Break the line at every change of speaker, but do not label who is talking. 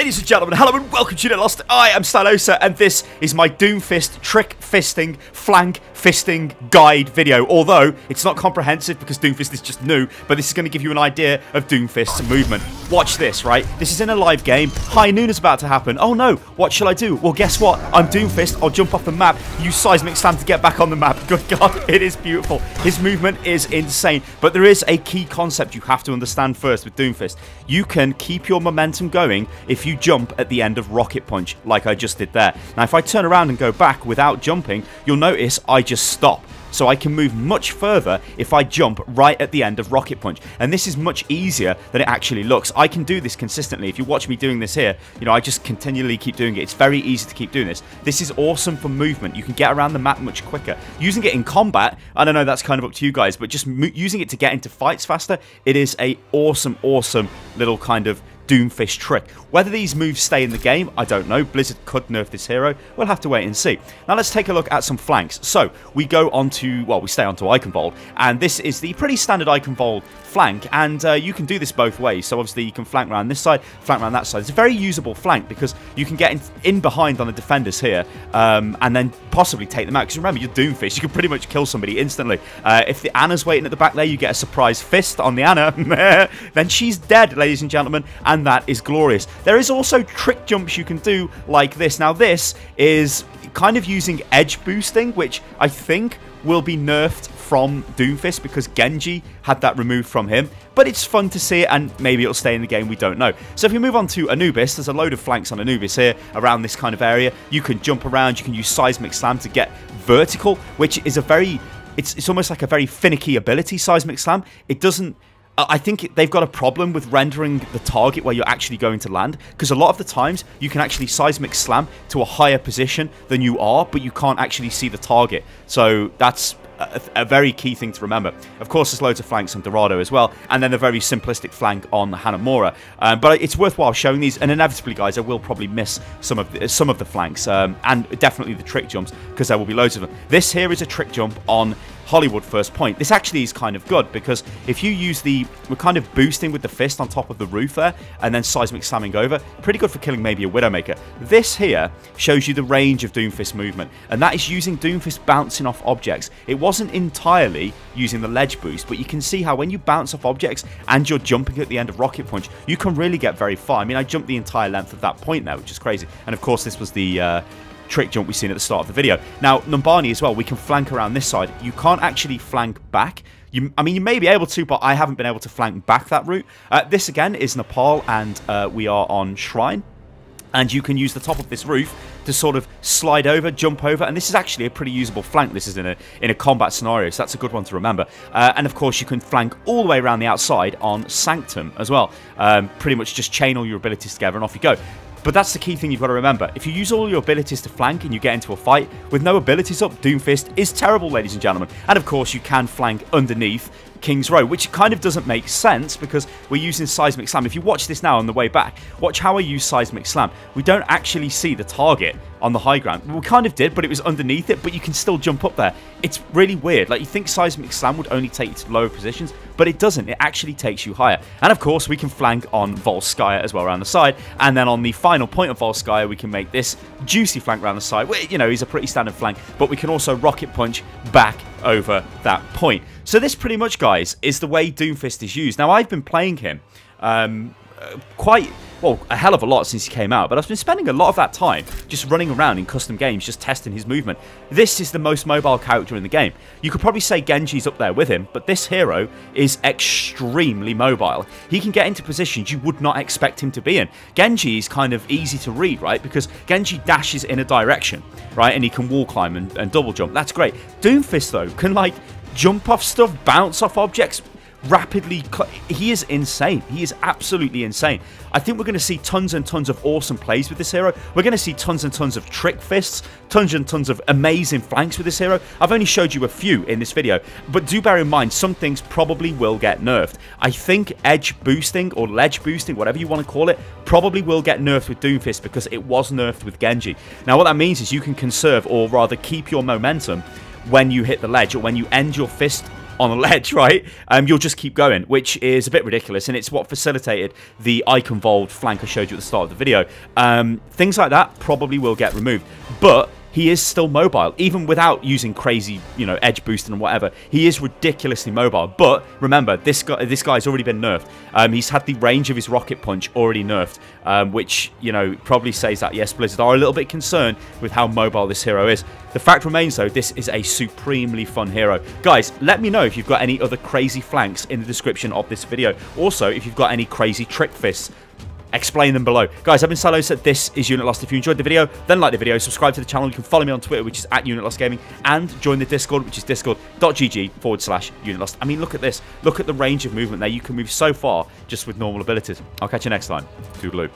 Ladies and gentlemen, hello and welcome to Lost. I am Stylosa, and this is my Doomfist trick fisting, flank fisting guide video. Although it's not comprehensive because Doomfist is just new, but this is going to give you an idea of Doomfist's movement. Watch this, right? This is in a live game. High noon is about to happen. Oh no, what shall I do? Well, guess what? I'm Doomfist. I'll jump off the map, use seismic slam to get back on the map. Good God, it is beautiful. His movement is insane, but there is a key concept you have to understand first with Doomfist. You can keep your momentum going if you jump at the end of rocket punch, like I just did there. Now, if I turn around and go back without jumping, you'll notice I just stop. So I can move much further if I jump right at the end of rocket punch. And this is much easier than it actually looks. I can do this consistently. If you watch me doing this here, you know, I just continually keep doing it. It's very easy to keep doing this. This is awesome for movement. You can get around the map much quicker. Using it in combat, I don't know, that's kind of up to you guys, but just using it to get into fights faster, it is a awesome little kind of Doomfist trick. Whether these moves stay in the game, I don't know. Blizzard could nerf this hero. We'll have to wait and see. Now let's take a look at some flanks. So we go on to, well, we stay on to Iconvolt, and this is the pretty standard Iconvolt flank, and you can do this both ways. So obviously you can flank around this side, flank around that side. It's a very usable flank because you can get in behind on the defenders here, and then possibly take them out. Because remember, you're Doomfist. You can pretty much kill somebody instantly. If the Ana's waiting at the back there, you get a surprise fist on the Ana. Then she's dead, ladies and gentlemen, and that is glorious. There is also trick jumps you can do like this. Now this is kind of using edge boosting, which I think will be nerfed from Doomfist because Genji had that removed from him, but it's fun to see it, and maybe it'll stay in the game, we don't know. So if we move on to Anubis, there's a load of flanks on Anubis here around this kind of area. You can jump around, you can use seismic slam to get vertical, which is a very, it's almost like a very finicky ability, seismic slam. It doesn't, I think they've got a problem with rendering the target where you're actually going to land, because a lot of the times you can actually seismic slam to a higher position than you are, but you can't actually see the target. So that's a very key thing to remember. Of course, there's loads of flanks on Dorado as well, and then the very simplistic flank on Hanamura. But it's worthwhile showing these, and inevitably, guys, I will probably miss some of the flanks, and definitely the trick jumps, because there will be loads of them. This here is a trick jump on Hollywood first point. This actually is kind of good because if you use we're kind of boosting with the fist on top of the roof there and then seismic slamming over, pretty good for killing maybe a Widowmaker. This here shows you the range of Doomfist movement, and that is using Doomfist bouncing off objects. It wasn't entirely using the ledge boost, but you can see how when you bounce off objects and you're jumping at the end of rocket punch, you can really get very far. I mean, I jumped the entire length of that point there, which is crazy. And of course, this was the trick jump we've seen at the start of the video. Now, Numbani as well, we can flank around this side. You can't actually flank back. I mean, you may be able to, but I haven't been able to flank back that route. This, again, is Nepal, and we are on Shrine. And you can use the top of this roof to sort of slide over, jump over, and this is actually a pretty usable flank. This is in a combat scenario, so that's a good one to remember. And of course, you can flank all the way around the outside on Sanctum as well. Pretty much just chain all your abilities together and off you go. But that's the key thing you've got to remember. If you use all your abilities to flank and you get into a fight with no abilities up, Doomfist is terrible, ladies and gentlemen. And of course, you can flank underneath King's Row, which kind of doesn't make sense because we're using seismic slam. If you watch this now on the way back, watch how I use seismic slam. We don't actually see the target on the high ground. We kind of did, but it was underneath it, but you can still jump up there. It's really weird. Like, you think seismic slam would only take you to lower positions, but it doesn't. It actually takes you higher. And of course, we can flank on Volskaya as well around the side, and then on the final point of Volskaya, we can make this juicy flank around the side, which, you know, is a pretty standard flank, but we can also rocket punch back over that point. So this pretty much, guys, is the way Doomfist is used. Now, I've been playing him quite, well, a hell of a lot since he came out, but I've been spending a lot of that time just running around in custom games, just testing his movement. This is the most mobile character in the game. You could probably say Genji's up there with him, but this hero is extremely mobile. He can get into positions you would not expect him to be in. Genji is kind of easy to read, right? Because Genji dashes in a direction, right? And he can wall climb and double jump. That's great. Doomfist, though, can, like, jump off stuff, bounce off objects, rapidly. He is insane. He is absolutely insane. I think we're going to see tons and tons of awesome plays with this hero. We're going to see tons and tons of trick fists, tons and tons of amazing flanks with this hero. I've only showed you a few in this video, but do bear in mind, some things probably will get nerfed. I think edge boosting or ledge boosting, whatever you want to call it, probably will get nerfed with Doomfist because it was nerfed with Genji. Now, what that means is you can conserve, or rather keep your momentum when you hit the ledge, or when you end your fist on a ledge, right, you'll just keep going, which is a bit ridiculous, and it's what facilitated the icon-volved flank I showed you at the start of the video. Things like that probably will get removed, but he is still mobile, even without using crazy, you know, edge boosting and whatever. He is ridiculously mobile. But remember, this guy's already been nerfed. He's had the range of his rocket punch already nerfed, which, you know, probably says that, yes, Blizzard are a little bit concerned with how mobile this hero is. The fact remains, though, this is a supremely fun hero. Guys, let me know if you've got any other crazy flanks in the description of this video. Also, if you've got any crazy trick fists, explain them below. Guys, I've been Stylosa. This is Unit Lost. If you enjoyed the video, then like the video, subscribe to the channel. You can follow me on Twitter, which is @UnitLostGaming, and join the Discord, which is discord.gg/UnitLost. I mean, look at this. Look at the range of movement there. You can move so far just with normal abilities. I'll catch you next time. Toodaloo.